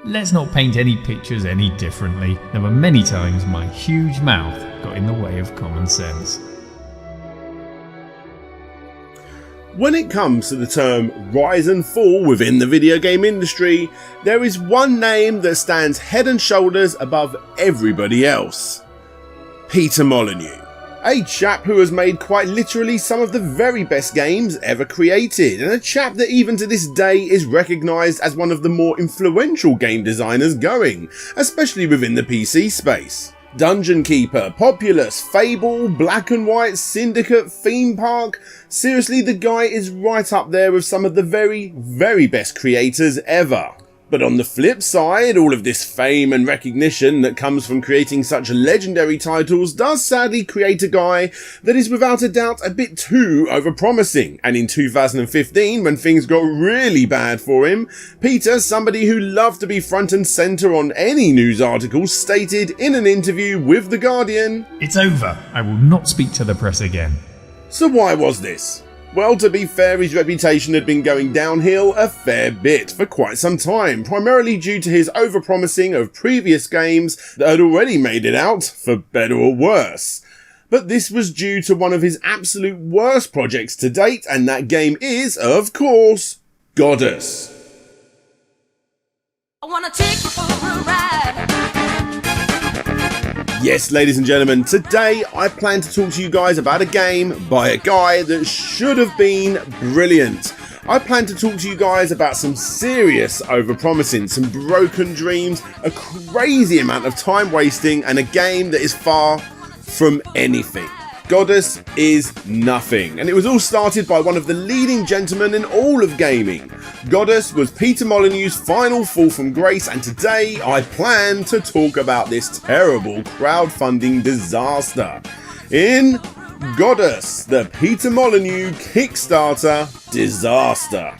Let's not paint any pictures any differently. There were many times my huge mouth got in the way of common sense. When it comes to the term rise and fall within the video game industry, there is one name that stands head and shoulders above everybody else. Peter Molyneux. A chap who has made quite literally some of the very best games ever created, and a chap that even to this day is recognised as one of the more influential game designers going, especially within the PC space. Dungeon Keeper, Populous, Fable, Black and White, Syndicate, Theme Park. Seriously, the guy is right up there with some of the very, very best creators ever. But on the flip side, all of this fame and recognition that comes from creating such legendary titles does sadly create a guy that is without a doubt a bit too overpromising. And in 2015, when things got really bad for him, Peter, somebody who loved to be front and centre on any news articles, stated in an interview with The Guardian, "It's over. I will not speak to the press again." So why was this? Well, to be fair, his reputation had been going downhill a fair bit for quite some time, primarily due to his overpromising of previous games that had already made it out, for better or worse. But this was due to one of his absolute worst projects to date, and that game is, of course, Goddess. I wanna take you for a ride. Yes, ladies and gentlemen, today I plan to talk to you guys about a game by a guy that should have been brilliant. I plan to talk to you guys about some serious overpromising, some broken dreams, a crazy amount of time wasting, and a game that is far from anything. Goddess is nothing, and it was all started by one of the leading gentlemen in all of gaming. Goddess was Peter Molyneux's final fall from grace, and today I plan to talk about this terrible crowdfunding disaster in Goddess, the Peter Molyneux Kickstarter disaster.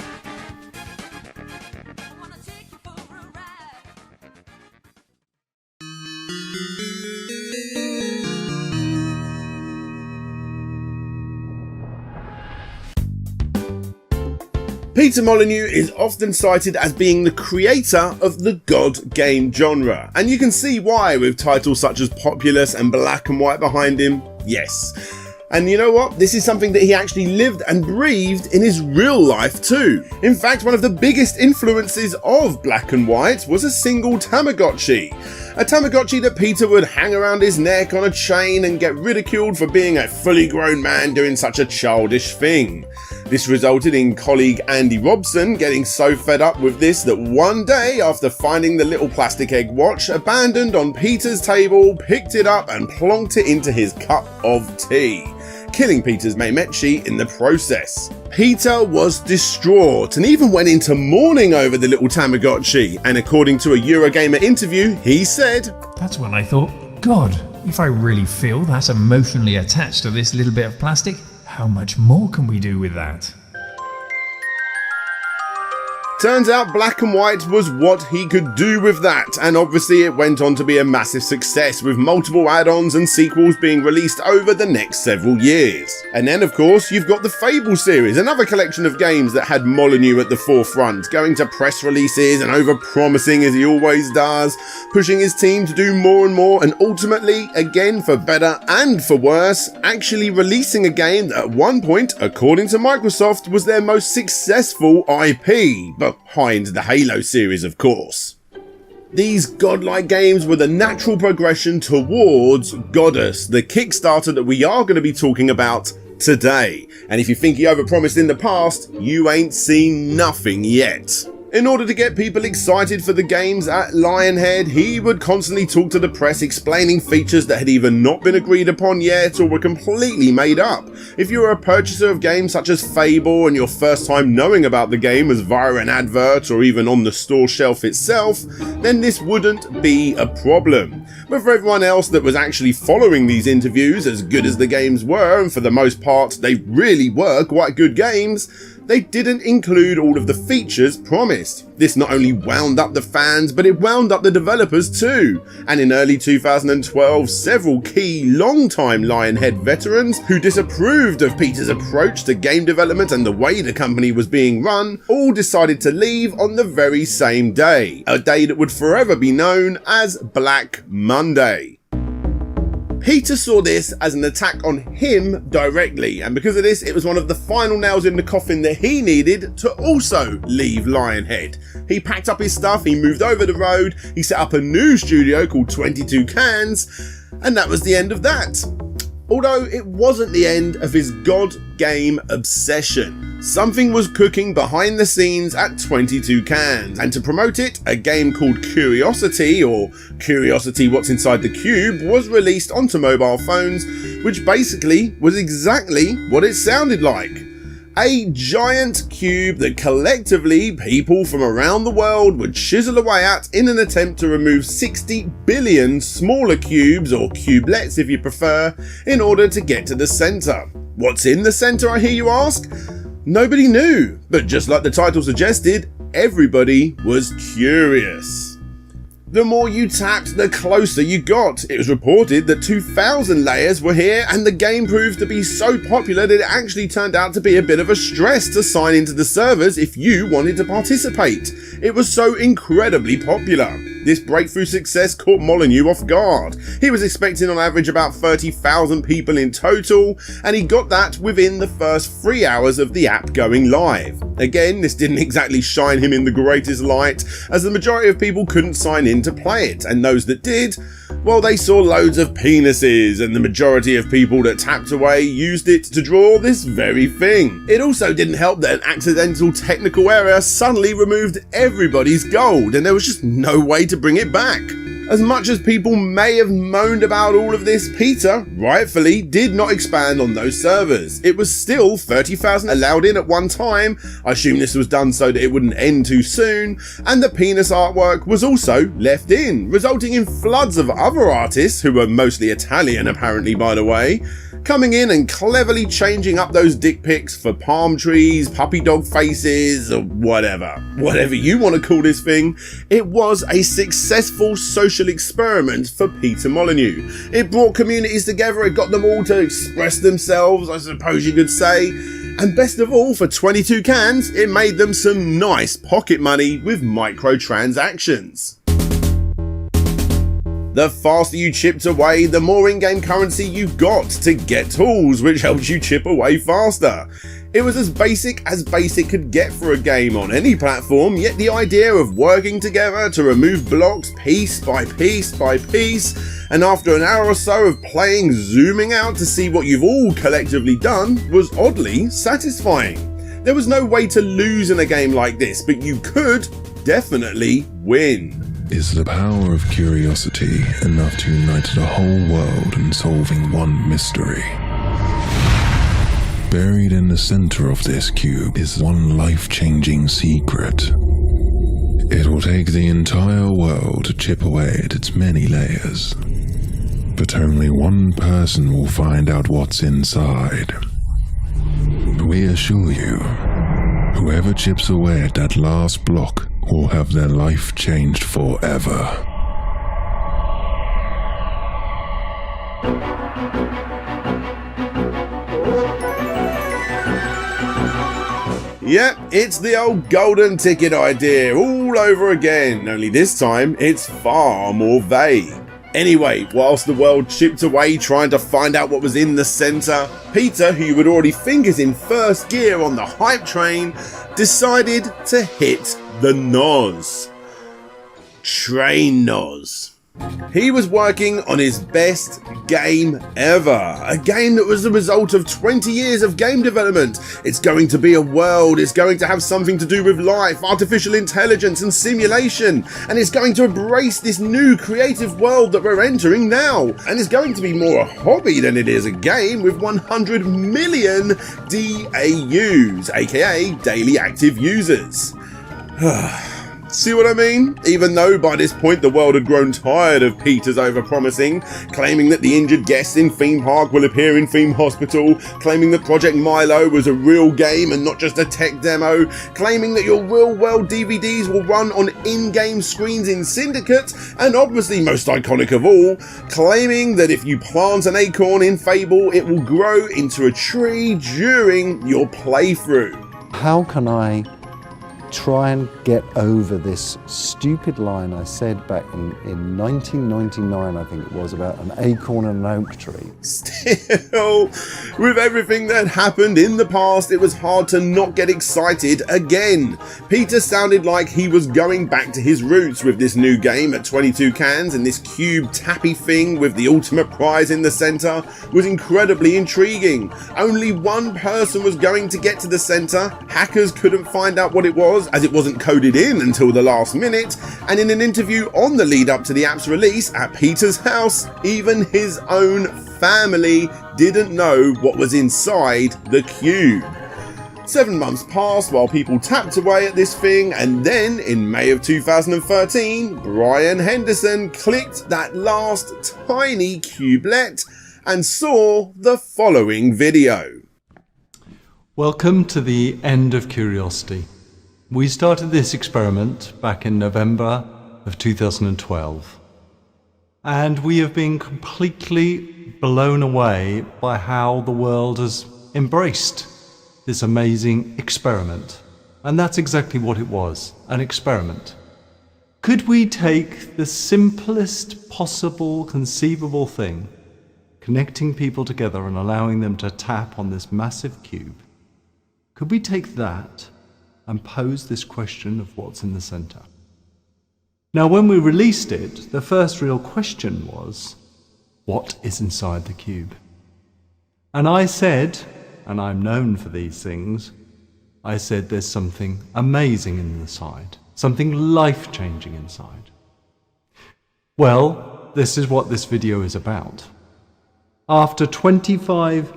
Peter Molyneux is often cited as being the creator of the God game genre, and you can see why with titles such as Populous and Black and White behind him, yes. And you know what? This is something that he actually lived and breathed in his real life too. In fact, one of the biggest influences of Black and White was a single Tamagotchi. A Tamagotchi that Peter would hang around his neck on a chain and get ridiculed for being a fully grown man doing such a childish thing. This resulted in colleague Andy Robson getting so fed up with this that one day, after finding the little plastic egg watch abandoned on Peter's table, picked it up and plonked it into his cup of tea, killing Peter's mate Mechi in the process. Peter was distraught and even went into mourning over the little Tamagotchi, and according to a Eurogamer interview, he said, "That's when I thought, God, if I really feel that emotionally attached to this little bit of plastic, how much more can we do with that?" Turns out Black and White was what he could do with that, and obviously it went on to be a massive success with multiple add-ons and sequels being released over the next several years. And then of course you've got the Fable series, another collection of games that had Molyneux at the forefront, going to press releases and over-promising as he always does, pushing his team to do more and more, and ultimately, again for better and for worse, actually releasing a game that at one point, according to Microsoft, was their most successful IP, behind the Halo series of course. These godlike games were the natural progression towards Goddess, the Kickstarter that we are going to be talking about today. And if you think he overpromised in the past, you ain't seen nothing yet. In order to get people excited for the games at Lionhead, he would constantly talk to the press explaining features that had either not been agreed upon yet or were completely made up. If you were a purchaser of games such as Fable and your first time knowing about the game was via an advert or even on the store shelf itself, then this wouldn't be a problem. But for everyone else that was actually following these interviews, as good as the games were, and for the most part they really were quite good games, they didn't include all of the features promised. This not only wound up the fans, but it wound up the developers too. And in early 2012, several key long-time Lionhead veterans who disapproved of Peter's approach to game development and the way the company was being run all decided to leave on the very same day, a day that would forever be known as Black Monday. Peter saw this as an attack on him directly, and because of this, it was one of the final nails in the coffin that he needed to also leave Lionhead. He packed up his stuff, he moved over the road, he set up a new studio called 22 Cans, and that was the end of that. Although it wasn't the end of his God game obsession. Something was cooking behind the scenes at 22 Cans, and to promote it, a game called Curiosity, or Curiosity What's Inside the Cube, was released onto mobile phones, which basically was exactly what it sounded like. A giant cube that collectively people from around the world would chisel away at in an attempt to remove 60 billion smaller cubes, or cubelets if you prefer, in order to get to the centre. What's in the centre, I hear you ask? Nobody knew, but just like the title suggested, everybody was curious. The more you tapped, the closer you got. It was reported that 2,000 layers were here, and the game proved to be so popular that it actually turned out to be a bit of a stress to sign into the servers if you wanted to participate. It was so incredibly popular. This breakthrough success caught Molyneux off guard. He was expecting on average about 30,000 people in total, and he got that within the first 3 hours of the app going live. Again, this didn't exactly shine him in the greatest light, as the majority of people couldn't sign in to play it, and those that did, well, they saw loads of penises, and the majority of people that tapped away used it to draw this very thing. It also didn't help that an accidental technical error suddenly removed everybody's gold, and there was just no way to bring it back. As much as people may have moaned about all of this, Peter, rightfully, did not expand on those servers. It was still 30,000 allowed in at one time. I assume this was done so that it wouldn't end too soon, and the penis artwork was also left in, resulting in floods of other artists, who were mostly Italian apparently by the way, coming in and cleverly changing up those dick pics for palm trees, puppy dog faces, or whatever. Whatever you want to call this thing, it was a successful social experiment for Peter Molyneux. It brought communities together, it got them all to express themselves, I suppose you could say, and best of all, for 22 Cans, it made them some nice pocket money with microtransactions. The faster you chipped away, the more in-game currency you got to get tools, which helped you chip away faster. It was as basic could get for a game on any platform, yet the idea of working together to remove blocks piece by piece by piece, and after an hour or so of playing, zooming out to see what you've all collectively done, was oddly satisfying. There was no way to lose in a game like this, but you could definitely win. Is the power of curiosity enough to unite the whole world in solving one mystery? Buried in the center of this cube is one life-changing secret. It will take the entire world to chip away at its many layers, but only one person will find out what's inside. We assure you, whoever chips away at that last block will have their life changed forever. Yep, it's the old golden ticket idea all over again, only this time it's far more vague. Anyway, whilst the world chipped away trying to find out what was in the centre, Peter, who you would already think is in first gear on the hype train, decided to hit the NOS. Train NOS. He was working on his best game ever, a game that was the result of 20 years of game development. It's going to be a world, it's going to have something to do with life, artificial intelligence and simulation, and it's going to embrace this new creative world that we're entering now, and it's going to be more a hobby than it is a game, with 100 million DAUs, aka daily active users. See what I mean? Even though by this point the world had grown tired of Peter's overpromising, claiming that the injured guests in Theme Park will appear in Theme Hospital, claiming that Project Milo was a real game and not just a tech demo, claiming that your real-world DVDs will run on in-game screens in Syndicate, and obviously most iconic of all, claiming that if you plant an acorn in Fable, it will grow into a tree during your playthrough. How can I try and get over this stupid line I said back in 1999, I think it was, about an acorn and an oak tree? Still, with everything that happened in the past, it was hard to not get excited again. Peter sounded like he was going back to his roots with this new game at 22 cans, and this cube tappy thing with the ultimate prize in the centre was incredibly intriguing. Only one person was going to get to the centre, hackers couldn't find out what it was as it wasn't coded in until the last minute, and in an interview on the lead up to the app's release at Peter's house, even his own family didn't know what was inside the cube. 7 months passed while people tapped away at this thing, and then in May of 2013, Brian Henderson clicked that last tiny cubelet and saw the following video. Welcome to the end of Curiosity. We started this experiment back in November of 2012, and we have been completely blown away by how the world has embraced this amazing experiment. And that's exactly what it was, an experiment. Could we take the simplest possible conceivable thing, connecting people together and allowing them to tap on this massive cube, could we take that and pose this question of what's in the center? Now, when we released it, the first real question was, what is inside the cube? And I said, and I'm known for these things, I said there's something amazing inside, something life-changing inside. Well, this is what this video is about. After 25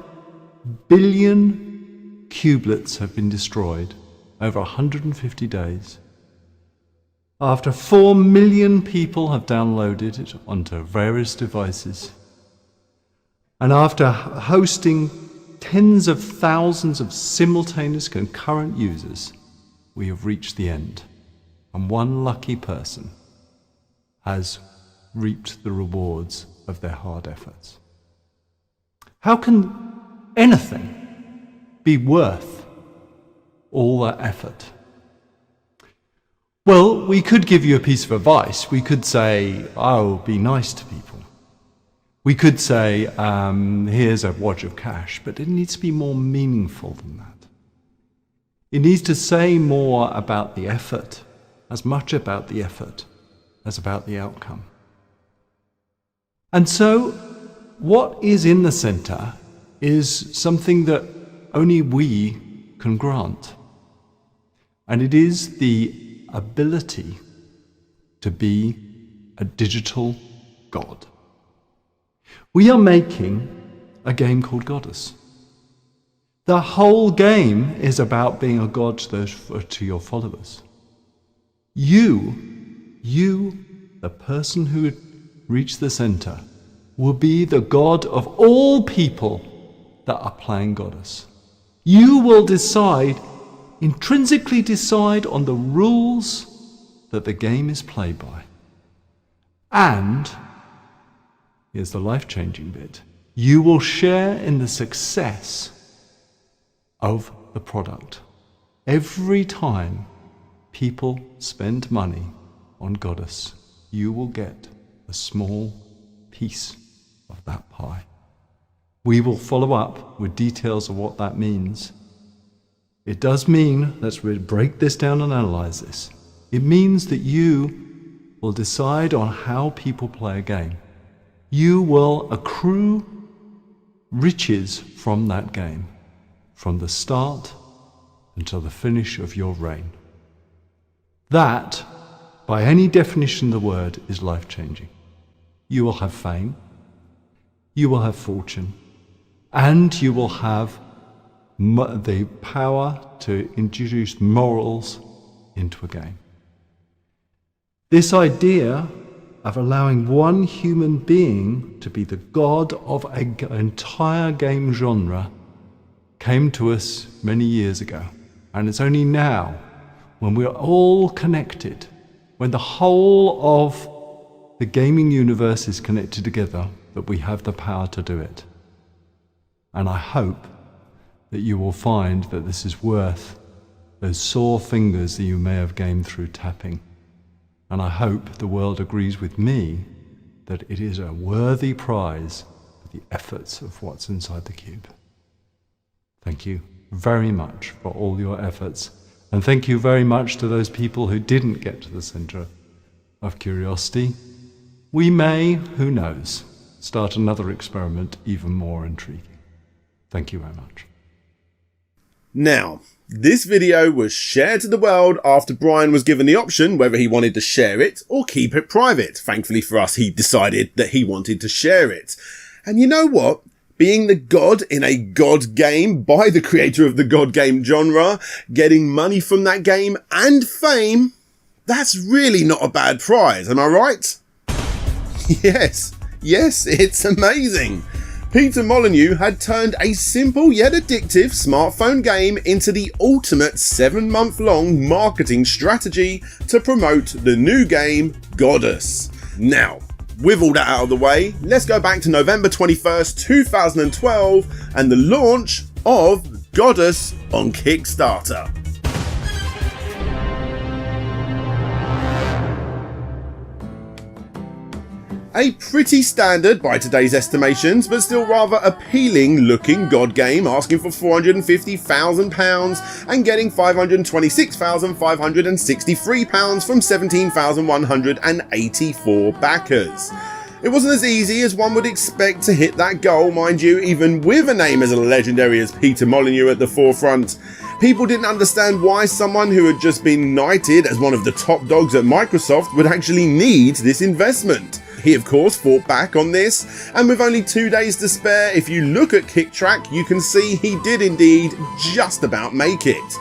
billion cubelets have been destroyed over 150 days, after 4 million people have downloaded it onto various devices, and after hosting tens of thousands of simultaneous concurrent users, we have reached the end, and one lucky person has reaped the rewards of their hard efforts. How can anything be worth all that effort? Well, we could give you a piece of advice. We could say, oh, be nice to people. We could say, here's a wad of cash, but it needs to be more meaningful than that. It needs to say more about the effort, as much about the effort as about the outcome. And so, what is in the center is something that only we can grant. And it is the ability to be a digital god. We are making a game called Goddess. The whole game is about being a god to your followers. You, the person who reached the center, will be the god of all people that are playing Goddess. You will intrinsically decide on the rules that the game is played by. And here's the life-changing bit. You will share in the success of the product. Every time people spend money on Goddess, you will get a small piece of that pie. We will follow up with details of what that means. It does mean, let's break this down and analyze this. It means that you will decide on how people play a game. You will accrue riches from that game, from the start until the finish of your reign. That, by any definition of the word, is life-changing. You will have fame, you will have fortune, and you will have the power to introduce morals into a game. This idea of allowing one human being to be the god of an entire game genre came to us many years ago. And it's only now, when we're all connected, when the whole of the gaming universe is connected together, that we have the power to do it. And I hope that you will find that this is worth those sore fingers that you may have gained through tapping. And I hope the world agrees with me that it is a worthy prize for the efforts of what's inside the cube. Thank you very much for all your efforts. And thank you very much to those people who didn't get to the center of curiosity. We may, who knows, start another experiment even more intriguing. Thank you very much. Now, this video was shared to the world after Brian was given the option whether he wanted to share it or keep it private. Thankfully for us, he decided that he wanted to share it. And you know what? Being the god in a god game by the creator of the god game genre, getting money from that game and fame, that's really not a bad prize, am I right? Yes, it's amazing. Peter Molyneux had turned a simple yet addictive smartphone game into the ultimate 7-month-long marketing strategy to promote the new game Goddess. Now, with all that out of the way, let's go back to November 21st, 2012 and the launch of Goddess on Kickstarter. A pretty standard by today's estimations, but still rather appealing looking god game, asking for £450,000 and getting £526,563 from 17,184 backers. It wasn't as easy as one would expect to hit that goal, mind you, even with a name as legendary as Peter Molyneux at the forefront. People didn't understand why someone who had just been knighted as one of the top dogs at Microsoft would actually need this investment. He of course fought back on this, and with only 2 days to spare, if you look at KickTrack, you can see he did indeed just about make it.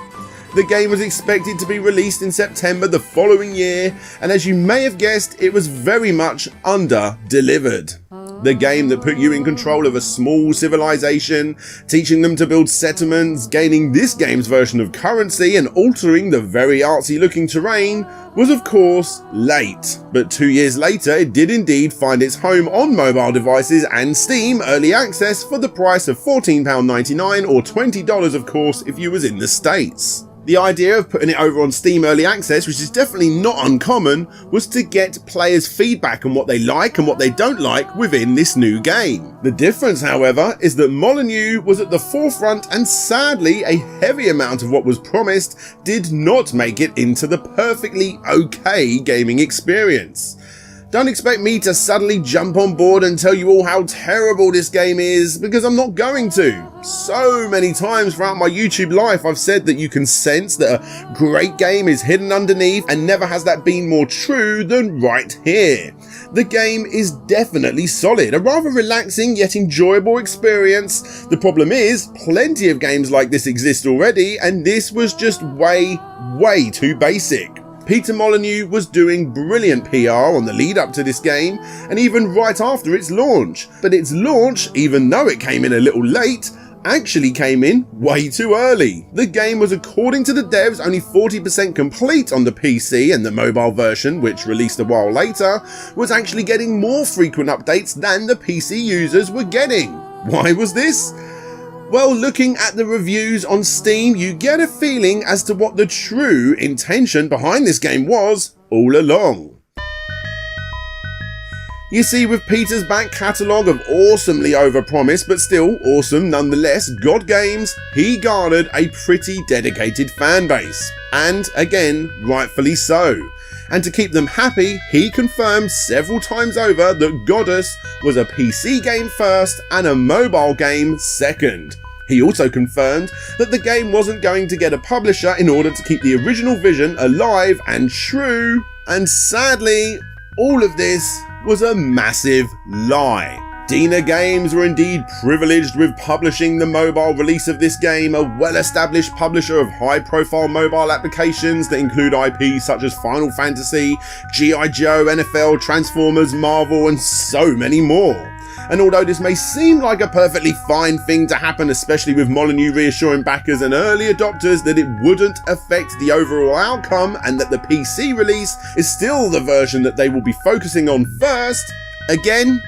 The game was expected to be released in September the following year, and as you may have guessed, it was very much under-delivered. The game that put you in control of a small civilization, teaching them to build settlements, gaining this game's version of currency and altering the very artsy looking terrain, was of course late. But 2 years later it did indeed find its home on mobile devices and Steam Early Access for the price of £14.99 or $20 of course if you was in the States. The idea of putting it over on Steam Early Access, which is definitely not uncommon, was to get players' feedback on what they like and what they don't like within this new game. The difference, however, is that Molyneux was at the forefront and sadly a heavy amount of what was promised did not make it into the perfectly okay gaming experience. Don't expect me to suddenly jump on board and tell you all how terrible this game is, because I'm not going to. So many times throughout my YouTube life I've said that you can sense that a great game is hidden underneath, and never has that been more true than right here. The game is definitely solid, a rather relaxing yet enjoyable experience. The problem is, plenty of games like this exist already, and this was just way too basic. Peter Molyneux was doing brilliant PR on the lead up to this game, and even right after its launch. But its launch, even though it came in a little late, actually came in way too early. The game was, according to the devs, only 40% complete on the PC, and the mobile version, which released a while later, was actually getting more frequent updates than the PC users were getting. Why was this? Well, looking at the reviews on Steam, you get a feeling as to what the true intention behind this game was all along. You see, with Peter's back catalogue of awesomely overpromised but still awesome nonetheless god games, he garnered a pretty dedicated fan base, and again, rightfully so. And to keep them happy, he confirmed several times over that Goddess was a PC game first and a mobile game second. He also confirmed that the game wasn't going to get a publisher in order to keep the original vision alive and true, and sadly, all of this was a massive lie. Dina Games were indeed privileged with publishing the mobile release of this game, a well-established publisher of high-profile mobile applications that include IPs such as Final Fantasy, G.I. Joe, NFL, Transformers, Marvel, and so many more. And although this may seem like a perfectly fine thing to happen, especially with Molyneux reassuring backers and early adopters that it wouldn't affect the overall outcome and that the PC release is still the version that they will be focusing on first, again,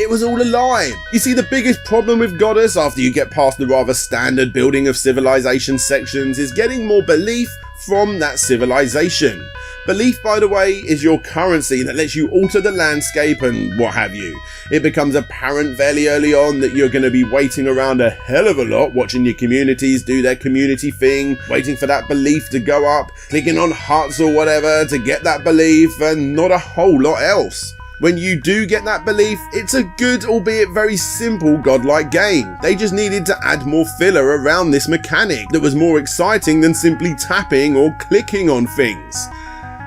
it was all a lie. You see, the biggest problem with Goddess after you get past the rather standard building of civilization sections is getting more belief from that civilization. Belief, by the way, is your currency that lets you alter the landscape and what have you. It becomes apparent fairly early on that you're going to be waiting around a hell of a lot, watching your communities do their community thing, waiting for that belief to go up, clicking on huts or whatever to get that belief, and not a whole lot else. When you do get that belief, it's a good, albeit very simple, godlike game. They just needed to add more filler around this mechanic that was more exciting than simply tapping or clicking on things.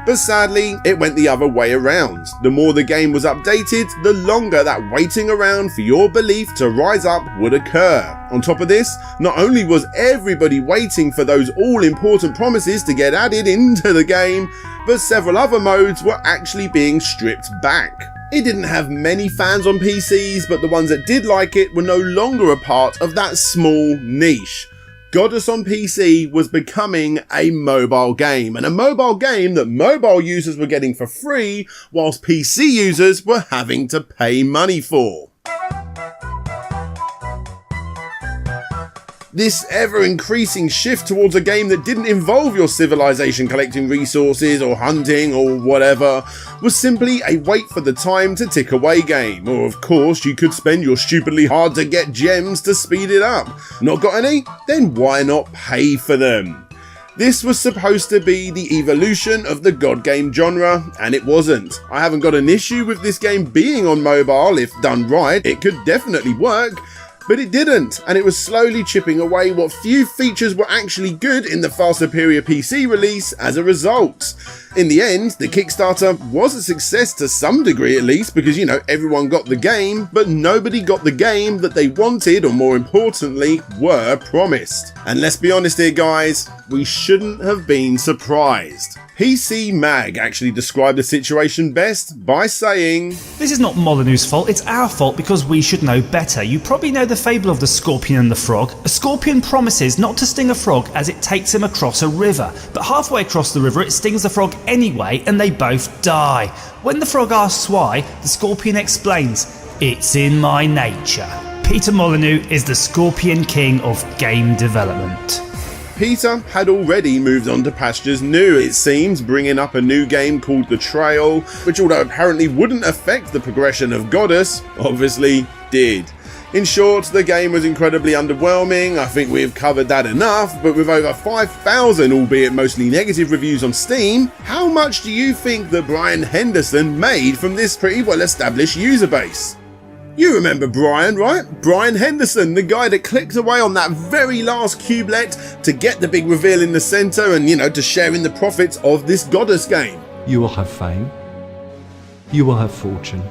But sadly, it went the other way around. The more the game was updated, the longer that waiting around for your belief to rise up would occur. On top of this, not only was everybody waiting for those all-important promises to get added into the game, but several other modes were actually being stripped back. It didn't have many fans on PCs, but the ones that did like it were no longer a part of that small niche. Goddess on PC was becoming a mobile game, and a mobile game that mobile users were getting for free, whilst PC users were having to pay money for. This ever-increasing shift towards a game that didn't involve your civilization collecting resources or hunting or whatever was simply a wait for the time to tick away game, or of course you could spend your stupidly hard to get gems to speed it up. Not got any? Then why not pay for them? This was supposed to be the evolution of the God game genre, and it wasn't. I haven't got an issue with this game being on mobile. If done right, it could definitely work. But it didn't, and it was slowly chipping away what few features were actually good in the far superior PC release as a result. In the end, the Kickstarter was a success to some degree at least, because everyone got the game, but nobody got the game that they wanted, or more importantly, were promised. And let's be honest here guys, we shouldn't have been surprised. PC Mag actually described the situation best by saying, "This is not Molyneux's fault, it's our fault because we should know better. You probably know the fable of the scorpion and the frog. A scorpion promises not to sting a frog as it takes him across a river, but halfway across the river it stings the frog anyway and they both die. When the frog asks why, the scorpion explains, 'It's in my nature.' Peter Molyneux is the Scorpion King of game development." Peter had already moved on to pastures new, it seems, bringing up a new game called The Trail, which although apparently wouldn't affect the progression of Goddess, obviously did. In short, the game was incredibly underwhelming. I think we've covered that enough, but with over 5,000, albeit mostly negative reviews on Steam, how much do you think that Brian Henderson made from this pretty well established user base? You remember Brian, right? Brian Henderson, the guy that clicked away on that very last cubelet to get the big reveal in the centre and, to share in the profits of this Goddess game. You will have fame, you will have fortune,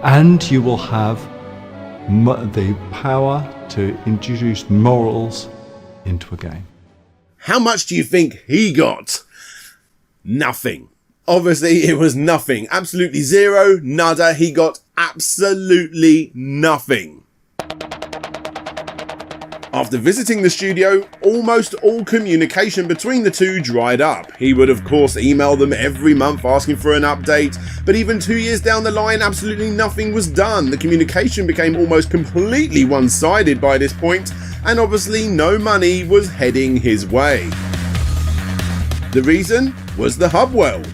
and you will have the power to introduce morals into a game. How much do you think he got? Nothing. Obviously, it was nothing. Absolutely zero, nada. He got absolutely nothing. After visiting the studio, almost all communication between the two dried up. He would of course email them every month asking for an update, but even 2 years down the line, absolutely nothing was done. The communication became almost completely one-sided by this point, and obviously no money was heading his way. The reason was the hub world.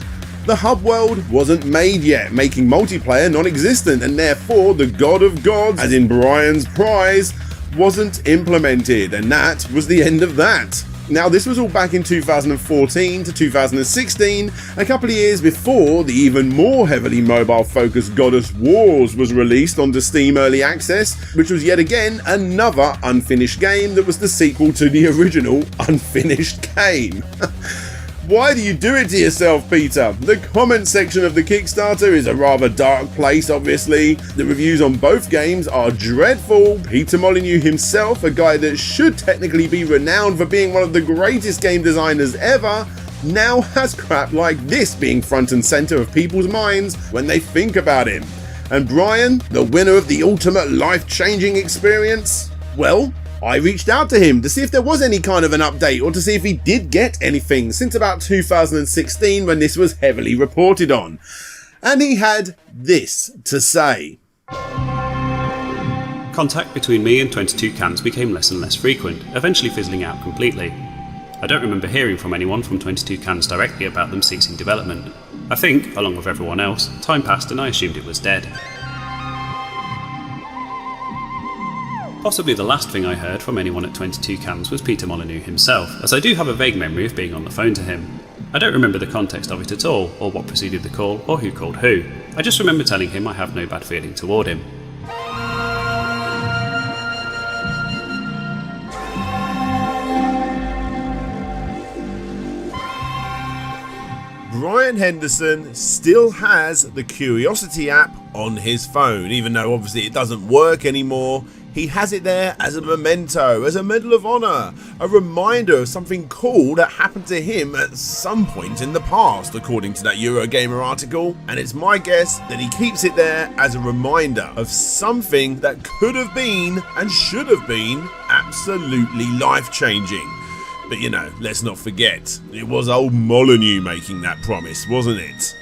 The hub world wasn't made yet, making multiplayer non-existent, and therefore the God of Gods, as in Brian's prize, wasn't implemented, and that was the end of that. Now this was all back in 2014 to 2016, a couple of years before the even more heavily mobile focused Goddess Wars was released onto Steam Early Access, which was yet again another unfinished game that was the sequel to the original unfinished game. Why do you do it to yourself, Peter? The comment section of the Kickstarter is a rather dark place, obviously. The reviews on both games are dreadful. Peter Molyneux himself, a guy that should technically be renowned for being one of the greatest game designers ever, now has crap like this being front and center of people's minds when they think about him. And Brian, the winner of the ultimate life-changing experience? Well, I reached out to him to see if there was any kind of an update or to see if he did get anything since about 2016 when this was heavily reported on. And he had this to say. Contact between me and 22 Cans became less and less frequent, eventually fizzling out completely. I don't remember hearing from anyone from 22 Cans directly about them ceasing development. I think, along with everyone else, time passed and I assumed it was dead. Possibly the last thing I heard from anyone at 22 Cans was Peter Molyneux himself, as I do have a vague memory of being on the phone to him. I don't remember the context of it at all, or what preceded the call, or who called who. I just remember telling him I have no bad feeling toward him. Brian Henderson still has the Curiosity app on his phone, even though obviously it doesn't work anymore. He has it there as a memento, as a medal of honor, a reminder of something cool that happened to him at some point in the past, according to that Eurogamer article. And it's my guess that he keeps it there as a reminder of something that could have been and should have been absolutely life-changing. But you know, let's not forget, it was old Molyneux making that promise, wasn't it?